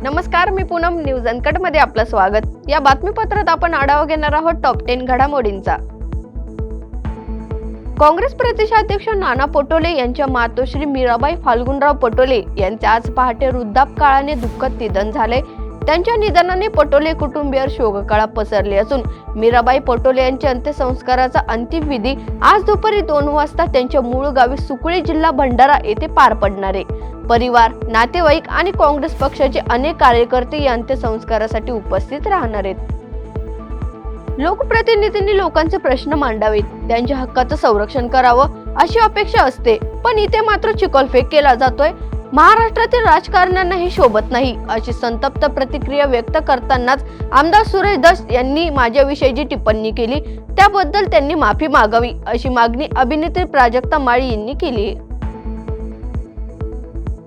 नमस्कार, मी Poonam. News uncut मध्ये आपलं स्वागत. या बातमीपत्रात आपण आढावा घेणार आहोत टॉप 10 घडामोडींचा. काँग्रेस प्रदेशाध्यक्ष नाना पटोले यांच्या मातोश्री मीराबाई फाल्गुनराव पटोले यांचे आज पहाटे वृद्धापकाळाने दुःखद निधन झाले. त्यांच्या निधनाने पटोले कुटुंबीय शोककळा पसरली असून मीराबाई पटोले यांच्या अंत्यसंस्काराचा अंतिम विधी आज दुपारी 2 वाजता त्यांच्या मूळ गावी सुकळी, जिल्हा भंडारा येथे पार पडणार आहे. परिवार, नातेवाईक आणि काँग्रेस पक्षाचे अनेक कार्यकर्ते या अंत्यसंस्कारासाठी उपस्थित राहणार आहेत. लोकप्रतिनिधींनी लोकांचे प्रश्न मांडावेत, त्यांच्या हक्काचं संरक्षण करावं अशी अपेक्षा असते, पण इथे मात्र चिखलफेक केला जातोय. महाराष्ट्रातील राजकारण्यांना हे शोभत नाही, अशी संतप्त प्रतिक्रिया व्यक्त करतानाच आमदार सुरेश दस यांनी माझ्याविषयी जी टिप्पणी केली त्याबद्दल त्यांनी माफी मागावी अशी मागणी अभिनेत्री प्राजक्ता माळी यांनी केली.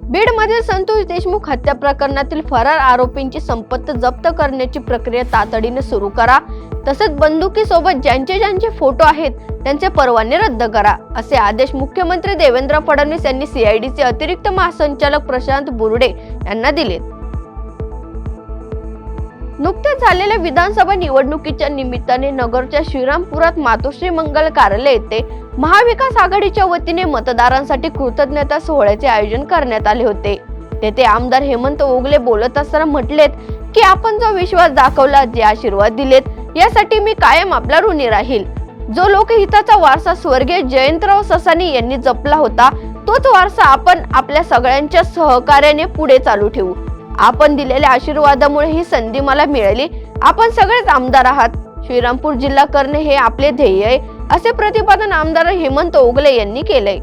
बीडमधील संतोष देशमुख हत्या प्रकरणातील फरार आरोपींची संपत्ती जप्त करण्याची प्रक्रिया तातडीने सुरू करा. तसेच बंदुकीसोबत ज्यांचे फोटो आहेत त्यांचे परवाने रद्द करा, असे आदेश मुख्यमंत्री देवेंद्र फडणवीस यांनी सीआयडीचे अतिरिक्त महासंचालक प्रशांत बुर्डे यांना दिले. नुकत्याच झालेल्या विधानसभा निवडणुकीच्या निमित्ताने नगरच्या श्रीरामपुरात मातोश्री मंगल कार्यालय येथे महाविकास आघाडीच्या वतीने मतदारांसाठी कृतज्ञता सोहळ्याचे आयोजन करण्यात आले होते. तेथे आमदार हेमंत ओगले बोलत असताना म्हटलेत की आपण जो विश्वास दाखवला, जे आशीर्वाद दिलेत, यासाठी मी कायम आपला ऋणी राहील. जो लोकहिताचा वारसा स्वर्गीय जयंतराव ससानी यांनी जपला होता, तोच वारसा आपण आपल्या सगळ्यांच्या सहकार्याने पुढे चालू ठेवू. आपण दिलेल्या आशीर्वादामुळे ही संधी मला मिळाली. आपण सगळेच आमदार आहात. श्रीरामपूर जिल्हा करणे हे आपले ध्येय आहे, असे प्रतिपादन आमदार हेमंत ओगले यांनी केले.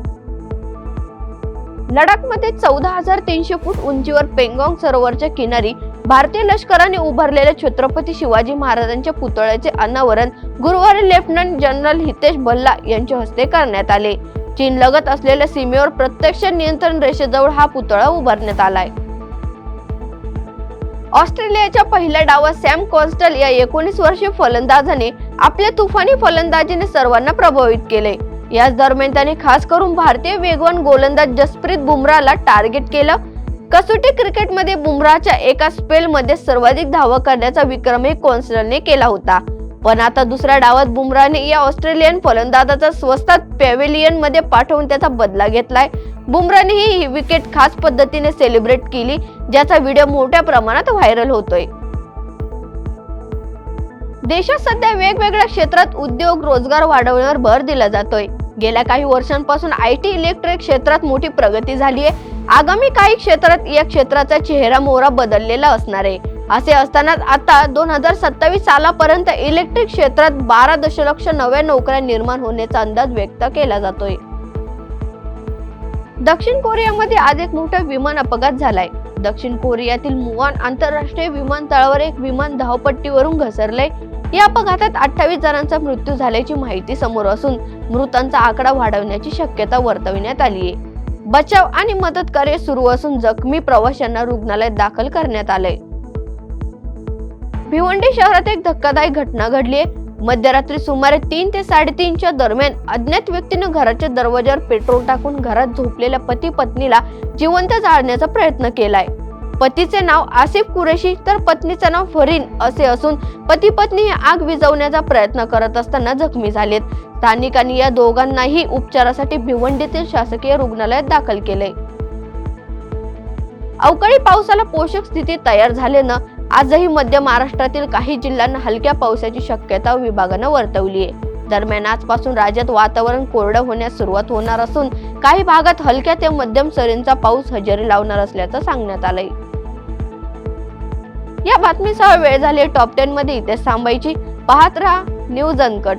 लडाखमध्ये 14,300 फूट उंचीवर पेंगॉंग सरोवरच्या किनारी भारतीय लष्कराने उभारलेल्या छत्रपती शिवाजी महाराजांच्या पुतळ्याचे अनावरण गुरुवारी लेफ्टनंट जनरल हितेश भल्ला यांच्या हस्ते करण्यात आले. चीन लगत असलेल्या सीमेवर प्रत्यक्ष नियंत्रण रेषेजवळ हा पुतळा उभारण्यात आलाय. ऑस्ट्रेलियाच्या पहिल्या डावात सॅम कॉन्स्टल या 19 वर्षीय फलंदाजाने आपल्या तुफानी फलंदाजीने सर्वांना प्रभावित केले. याच दरम्यान त्याने खास करून भारतीय वेगवान गोलंदाज जसप्रीत बुमराहला टार्गेट केलं. कसोटी क्रिकेटमध्ये बुमराहच्या एका स्पेलमध्ये सर्वाधिक धावा करण्याचा विक्रमही कॉन्स्टलने केला होता. पण आता दुसऱ्या डावात बुमराहने या ऑस्ट्रेलियन फलंदाजाचा स्वस्तात पॅव्हेलियन मध्ये पाठवून त्याचा बदला घेतलाय. बुमराहने ही विकेट खास पद्धतीने सेलिब्रेट केली, ज्याचा व्हिडिओ मोठ्या प्रमाणात व्हायरल होतोय. देशात सध्या वेगवेगळ्या क्षेत्रात उद्योग रोजगार वाढवण्यावर भर दिला जातोय. गेल्या काही वर्षांपासून IT इलेक्ट्रिक क्षेत्रात मोठी प्रगती झाली आहे. आगामी काही क्षेत्रात या क्षेत्राचा चेहरा मोहरा बदललेला असणार आहे. असे असतानाच आता 2027 सालापर्यंत इलेक्ट्रिक क्षेत्रात 12 दशलक्ष नव्या नोकऱ्या निर्माण होण्याचा अंदाज व्यक्त केला जातोय. दक्षिण कोरियामध्ये आज एक मोठा विमान अपघात झालाय. दक्षिण कोरियातील मुआन आंतरराष्ट्रीय विमानतळावर एक विमान धावपट्टीवरून घसरलंय. या अपघातात 28 जणांचा मृत्यू झाल्याची माहिती समोर असून मृतांचा आकडा वाढवण्याची शक्यता वर्तविण्यात आली आहे. बचाव आणि मदत कार्य सुरू असून जखमी प्रवाशांना रुग्णालयात दाखल करण्यात आलंय. भिवंडी शहरात एक धक्कादायक घटना घडली आहे. मध्यरात्री सुमारे 3 ते 3:30च्या दरम्यान अज्ञात व्यक्तीने घराच्या दरवाजावर पेट्रोल टाकून घरात झोपलेल्या पती पत्नीला जिवंत जाळण्याचा प्रयत्न केलाय. पतीचे नाव आसिफ कुरेशी तर पत्नीचे नाव फरीन असे असून पती पत्नी हे आग विझवण्याचा प्रयत्न करत असताना जखमी झालेत. स्थानिकांनी या दोघांनाही उपचारासाठी भिवंडीतील शासकीय रुग्णालयात दाखल केले. अवकाळी पावसाला पोषक स्थिती तयार झाल्यानं आजही मध्य महाराष्ट्रातील काही जिल्ह्यांना हलक्या पावसाची शक्यता विभागानं वर्तवली आहे. दरम्यान आजपासून राज्यात वातावरण कोरडं होण्यास सुरुवात होणार असून काही भागात हलक्या ते मध्यम सरींचा पाऊस हजेरी लावणार असल्याचं सांगण्यात आलंय. या बातमीसह वेळ झाली टॉप 10 मध्ये इथेच थांबायची. पाहत रहा न्यूज अनकट.